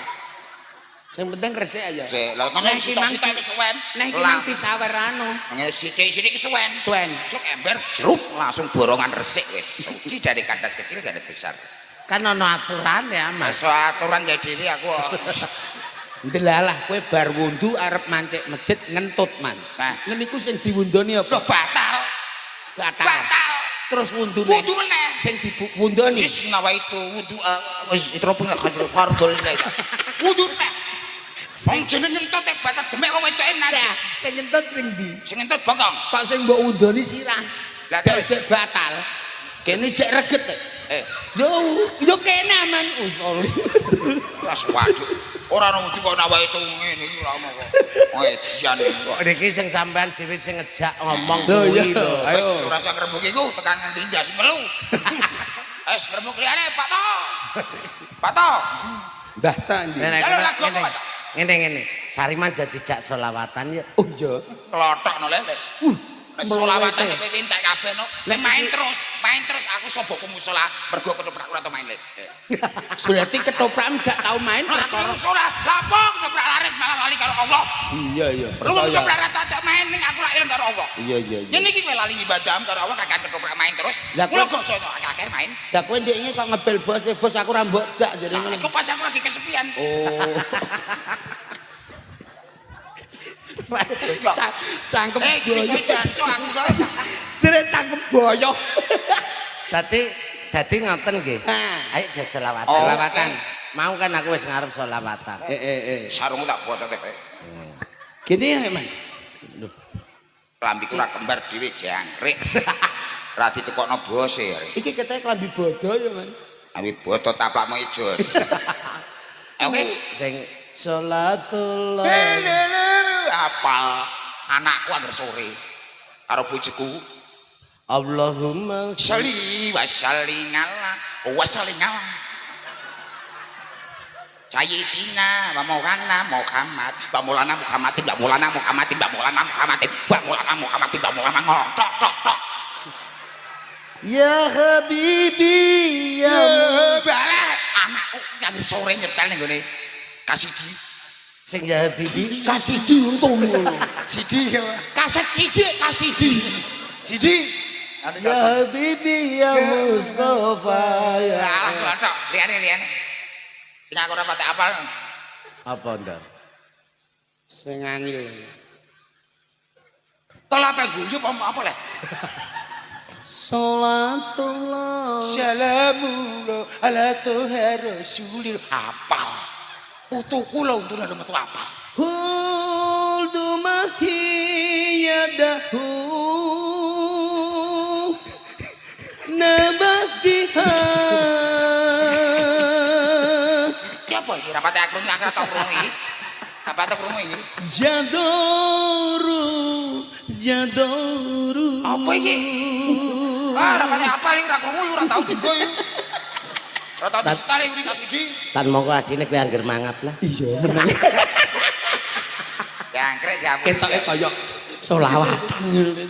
Sing penting resik aja. Sik, lha kono sitok-sitok kesuwen. Nah iki nang disawer anu. Ngene sithik-sithik kesuwen. Suwen. Cuk ember jeruk langsung borongan resik wis. Suci dari kadas kecil kadas besar. Kan ana aturan ya, Mas. Mas aturan ya dhewe aku. Ndelalah kowe bar wudu arep mancik masjid ngentut, Man. Nah, Ngene iku sing diwundoni apa? lho batal. Terus wundune. Wudu meneh. Sing diwundoni. Wis nawaitu wudu wis itropeng kadro fardol lek. Wudu meneh. Wong jeneng ngentut batal demek wong wedoke najis. Sing ngentut sing ndi? Sing ngentut bokong. Kok sing mbok wundoni sirah. Lah Jek batal. Kene jek reget. Yo kene aman usul. Wes waduh. Ora ono wudu kok nawaitu ngene iki ora ono kok. Edian kok. Niki sing sampean dhewe sing ngejak ngomong Lho, kuwi iya. lho. Wis ora usah ngrembug iku tekan ngendi ndas melu. Wis ngrembug liyane Pak To. Pak To. Mbah ta ndi? Kalau lagu apa, Pak? Ngene. Sariman dadi jak selawatan ya. Oh iya. Klothokno lek. Selawatan kowe entek kabeh no. Nek main terus aku sobo musola mergo ketoprak ora tau main lek. Berarti ketoprak gak tau main Perkara musola, lapo ketoprak laris malah lali karo Allah. Iya. Lu ketoprak ora tak main ning aku lak eling karo Allah. Iya. Yen iki kowe lali ibadah karo Allah kakek ketoprak main terus. Kula kok jono kakek main. Lah kowe ndekne kok ngebel bos aku ora mbok jak jadi Iku pas aku lagi kesepian. Oh. Cangkem iki boyo. iso jancuk aku kok. Jere cangkem boyo. Dadi ngoten nggih. Ayo jek selawatan. Oh, Selawatan. Mau kan aku wis ngarep selawatan. Sarungmu tak buat tepe. Gini ya, Man. Klambiku ora kembar dhewe jangkrik. Ra ditukokno bose. Iki ketake klambi bodo ya, Man. Abi boto taplakmu ijo. Oke. Sing salatullah. Apal anakku anggere sore karo bojoku. Allahumma Sholli wa sallim ala wa sallim ala Sayyidina wa Maulana Muhammad wa Maulana Muhammad wa Maulana Muhammad wa Maulana Muhammad wa Maulana Muhammad wa Maulana tok tok tok. Ya Habibi ya balat anakku yang sore nyetel ning gone kasidi sing ya Habibi Kasidi untung. sidi Kaset sidik kasidi. sidi ya Habibi ya Mustafa ya alah tok liyane sing aku ora patek apal apa ndak Sing angel. tolak apa guyu apa leh Salatullah Salamullah ala Tuhan Rasulil apal utuhku lho untuk ada metu apal Huldu mahiyadahu Nabatiha ya apa ini rapatnya akrung ini akrung ini rapatnya akrung ini Jadoru apa ini rapatnya apa ini akrung ini orang tahu juga ini orang tahu disetali ini kasih di tan mongko asine kowe angger mangap lah Iya jangkrik jamu Ketoknya koyok solawatan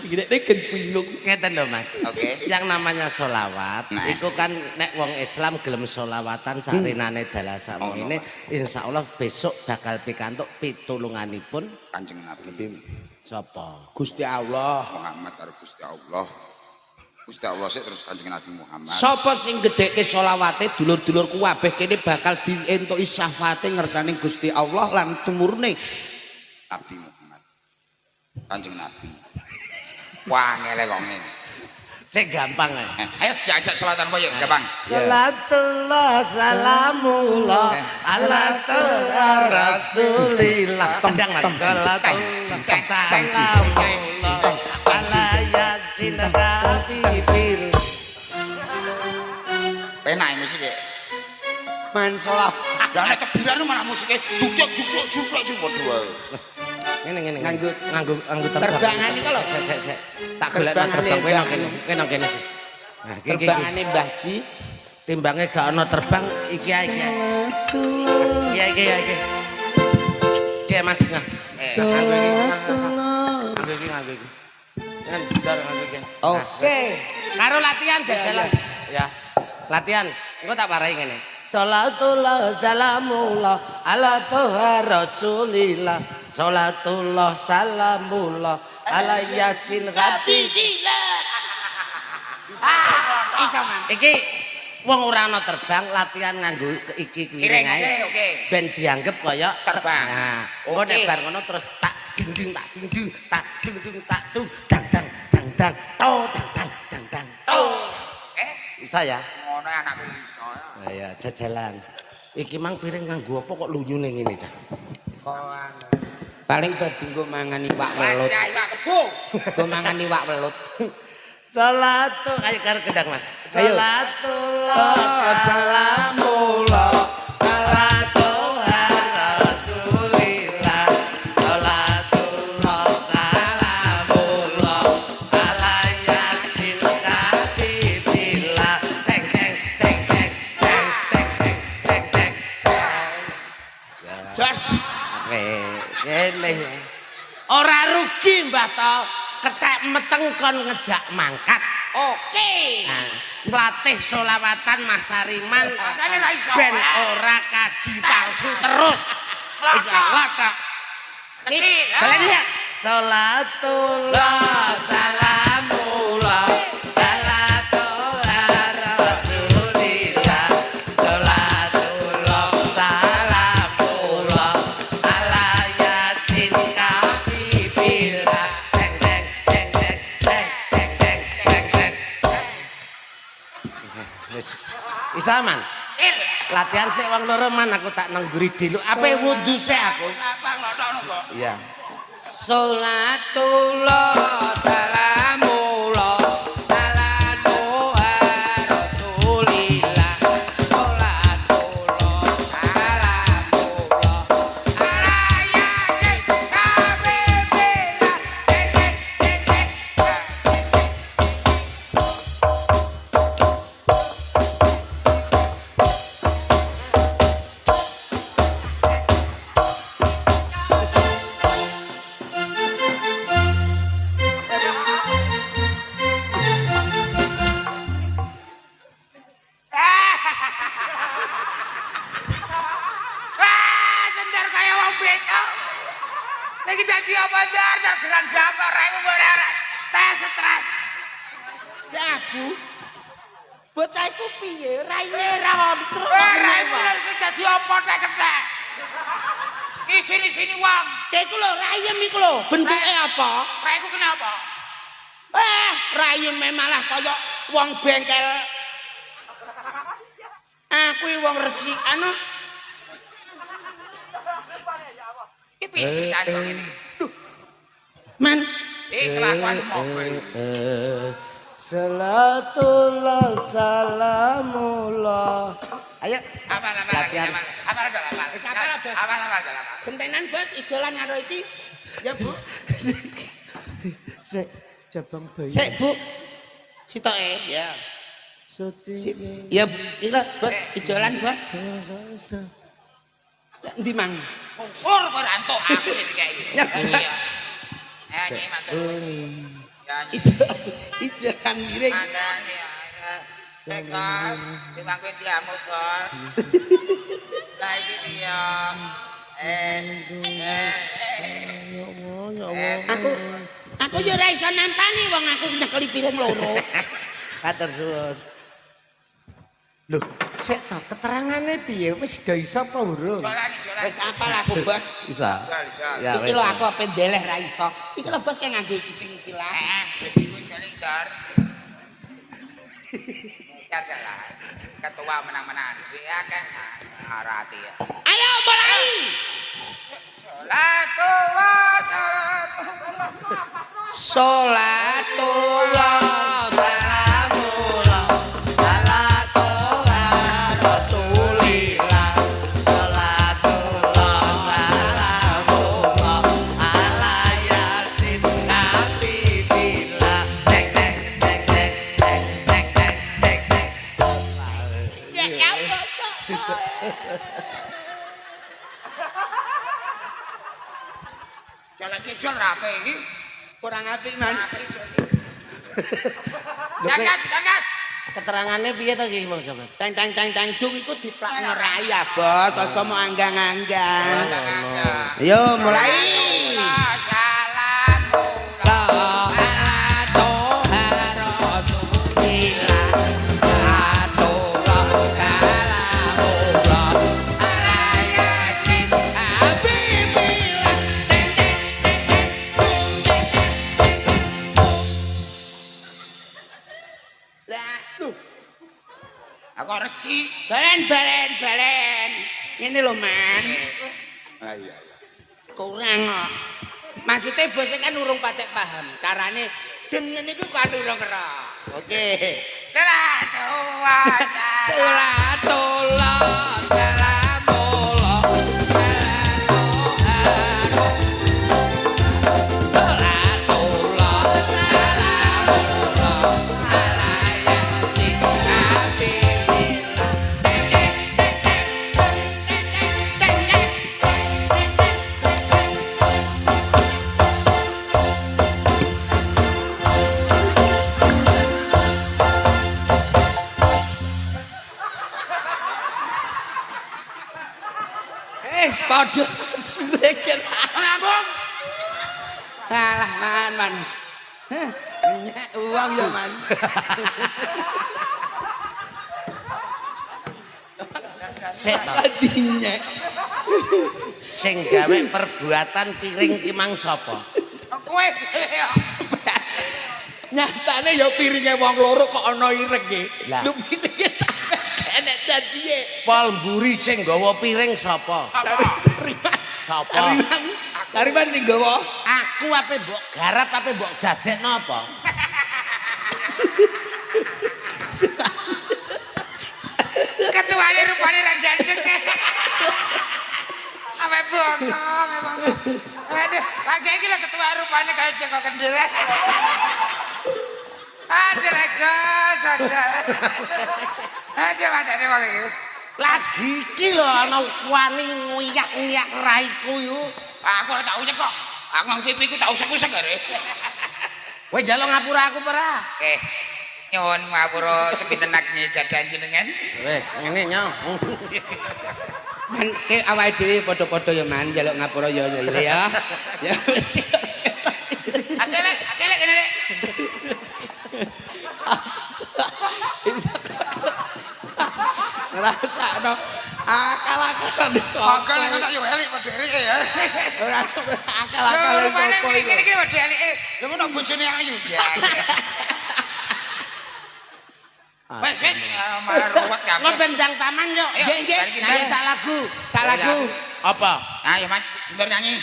Gini kan bingung ngeten lho Mas. Oke. Yang namanya solawat Nah. itu kan nek wong Islam gelem solawatan sarinane dalasam ini insyaallah besok bakal pikantuk pitulunganipun Kanjeng Nabi sapa? Gusti Allah Muhammad karo Gusti Allah Gusti Allah sik terus Kanjeng Nabi Muhammad Sapa sing gedhekke selawate dulur-dulurku kabeh kene bakal dientuki syafaate ngersane Gusti Allah lan tumurne Nabi Muhammad Kanjeng Nabi wah ngele kok ngene Sing gampang ae. ayo jajak selatan koyo gampang Salatullah salamullah ala toha rasulillah. Tendang Mas. Salatullah ala yasin habibil. penak musik ya main solawat lah nek kebiran malah musiknya jublok dua Ngene Nganggo terbangan iki lho. Sek. Tak golekno terbang kowe nang kene sih. Nah, iki terbangane Mbah Ji timbange gak ana terbang iki ae iki. Iki. Iki Mas. Nah. Nganggo iki. Kan bentar nganggo iki. Oke Karo latihan jajalan. Ya. Latihan. Engko tak parahi ngene. Salatullah salamullah ala toha rasulillah. Salatullah salamullah ala yasin habibillah. iso man Iki wong ora ana terbang latihan nganggo iki kiring ae. Oke. Ben dianggep kaya Terbang. Nah, engko Oke. nek bar ngono terus tak ding tak tu dang dang to. Bisa ya? ngono anakku iso Nah, ya jajalan. Iki mang piring nganggo apa kok lunyune ngene, Cak? paling badhe nggo mangan iwak welut iwak kebo nggo mangan iwak welut Salatu ayo karo kendang Mas. Ayo. Salatullah salamullah ala toha rasulillah. Salatullah salamullah ala yasin habibillah. Teng. jos Kene. Ora rugi Mbah to, ketek meteng kon ngejak mangkat. oke Nah, nglatih solawatan Mas Sariman Rasane ra iso. ben ora kaji palsu terus. Insyaallah tak. sip Balik ya. Salatullah salamullah ala toha rasulillah. Salatullah salamullah ala yasin habibillah. Bisa man. Latihan sik wong loro man aku tak nengguri dulu. Ape wudu sik aku. Apa ngono kok? Iya. Sholatullah salamullah ala toha rasulillah. Sholatullah salamullah ala yasin habibillah. Sender kaya wong beto. Lagi dadi apa dar gerak gambar ae ora tes stres. Sabu. Bocah iku piye? Raine ra ontro. Ora iki dadi apa tek ketek. Ki sini wong. Kayak iku lho rayem iku lho. Bentuke apa? Ra iku kenapa? Rayem malah kaya wong bengkel. Aku wong resik anu. Ki piye ceritane ngene? Man, Kelakuan mobil. Salatullah salamullah. Ayo. Apa Latihan. gentenan bos ijolan karo iki. Ya, Bu. Sik jabang bayi. Sik, Bu. Sitoke, ya. Suci. Ya, iki lho, Bos, ijolan, Bos. Endi mang? Ukur kok rantuk aku sing iki. Iya. Nyi matur. Ya nyi. Ijolan miring. Mandane. Sekol, timbang kowe diamu kol. Lah iki dia. Aku yo ora iso nampani wong aku nyekeli piring loro. Matur suwun. Loh, sik ta keterangane piye? Wis do iso apa urung? Jolan. Wis apal aku, Bos. Bisa. Ya Iki lho aku ape ndeleh ra iso. Iki lho Bos kayak nganggo iki sing iki lah. Wis iku jane dar. Katalah. Ketua menang-menang. Kuwi akeh arati ya. Ayo mulai. Sholatullah salamullah ala toha rasulillah. Salatullah salamullah ala yasin habibillah. Tek tek tek tek tek tek tek tek. Ya Allah. Jalan kecil rapi iki. Kurang apik man. Gas. Keterangane piye to iki Mang Sobat? Tang tang tang tang dung iku diplakno raya, Bos. Aja mau anggang-anggang. Ayo mulai. Aku resi. Balen. Ngene lho, Man. Iya. Kurang kok. Maksudnya bosnya kan urung patek paham. Carane dengan itu kan urung kera. Oke. Sholatullah salamullah Sholatullah salamullah ala yasin habibillah. Padha sikil. Ngambung. Alah man. Nyek uang ya man. Sik to. Dinyek. Sing gawe perbuatan piring ki mang sapa? Kowe. Nyatane ya piringe wong loro kok ana ireng nggih. Lah. Lho piringe sampe enek piye? Pol mburi sing nggawa piring sapa? Sapa? Sariman sing nggawa. Aku ape mbok garap ape mbok dadekno apa? Ketuane rupane ra gandeng. Apa bongko memang. Aduh, lagi iki lho ketua rupane kaya Joko Kendil. Aduh, legol, sadar. Aduh, madane wong iki. Lagi iki lho ana wani nguyak-nguyak raiku yo. Aku ora tau kok. Aku nang pipiku tak usek-usek are. Kowe njaluk ngapura aku ora? Nyuwun ngapura sepinten nagih jadan jenengan. Wis, ngene nyo. Man ke awake dhewe padha-padha ya man njaluk ngapura ya ya. Ya wis. Akelek ngene lek. Ngrasakno akal-akalan iso. Akal kok tak yo elik padha elike ya. Ora akal-akalan sapa iki. Iki padha elike. Lha ngono bojone ayu ya. Wes malah ruwet kabeh. Ngebendang taman yo. Nggih, Nyanyi sak lagu. Sak lagu. Apa? Ayo Mas, sebentar nyanyi.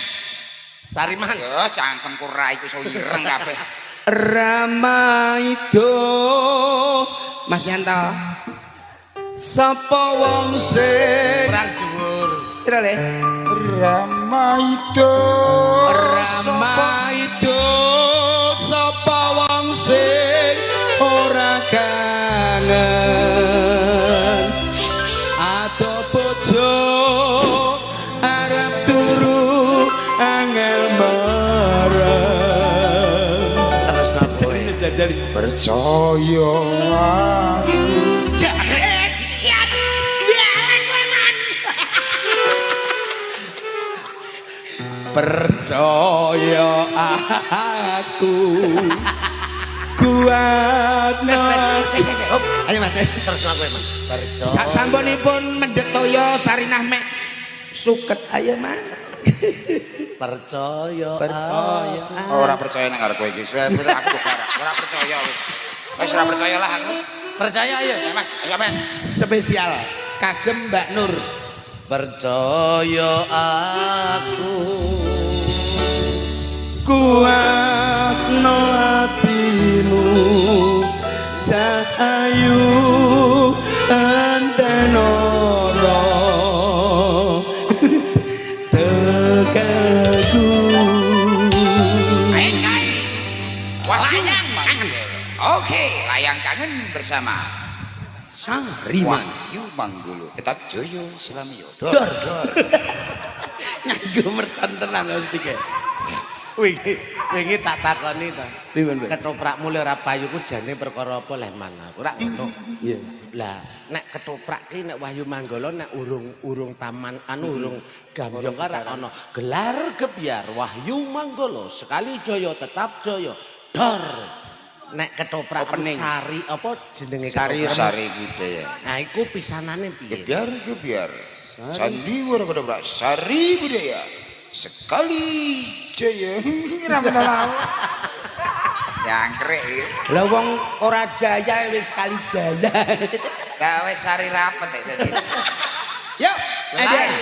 Sariman. Yo cangkemku ra iku iso ireng kabeh. Ramaido Mas Yanto. Sapa wong sing Kurang dhuwur. pira le? Ramaido Ramaido sapa wong sing ora kangen ado bojo arep turu angel marang Terus kowe. jajali percaya percaya aku kuat ayo mas Terus kowe Mas. Percaya. sampunipun mendhet toya Sarinah mek suket ayo mas Percaya. ora percaya nang arep kowe iki. Aku garap. Ora percaya wis. Wis ora percaya lah aku. Percaya ayo. Ya Mas, ayo men. spesial kagem Mbak Nur Percaya aku. kuatno atimu cahayu antenoro tegaku Ayo cai. Layang kangen. Oke, layang kangen bersama Sariman Wahyu Manggolo. Tetap joyo selamiyo. dor nganggo mercon tenan harus dike Wingi tak takoni to. pripun Mas Ketoprakmu le ora payu ku jane perkara apa leh mana. Ora ngono. iya Lah nek ketoprak ki nek Wahyu Manggala nek urung taman urung gambyong ora ana gelar gebyar Wahyu Manggala sekali jaya tetap jaya. Dor. Nek ketoprak Opening. sari apa jenenge Sari ketoprak? budaya. Nah iku pisanane piye? Gebyar. Sandiwara kedobrak sari budaya. Sekali jaya. Ramen Jangkrik iki. lah wong ora jaya wis kali jaya Lah wis sari rapet dadi. yuk ada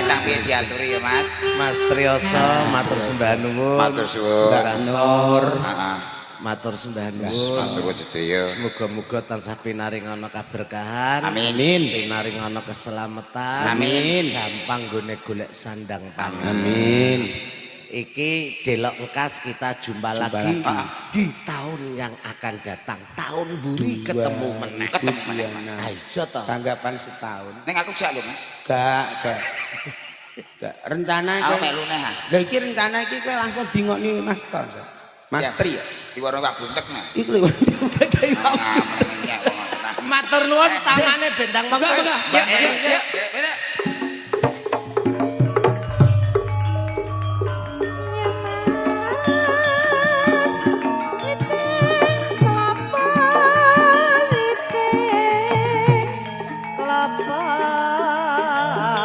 entang piye diaturi ya Mas. Mas Triyoso matur sembah nuwun. Matur suwun. Mbak Nur. Heeh. Matur sembah nuwun. Matur sedaya. Semoga-moga tansah pinaring ana kaberkahan. Amin. Pinaring ana keselamatan. Amin. Gampang nggone golek sandang pangan. Amin. Iki delok engkas kita jumpa lagi di tahun yang akan datang. Tahun buri ketemu meneh. Ketemu meneh. Ayo to. Tanggapan setahun. Ning aku jak lho Mas. Gak. Rencana Aku iki. melu neh. Lha iki rencana iki kowe langsung bingokni Mas Tos. Mas Tri ya. Di warung Pak Buntek nah. Iku lho. Ngamennya wong. Matur nuwun tangane bentang monggo. Enggak. Ya.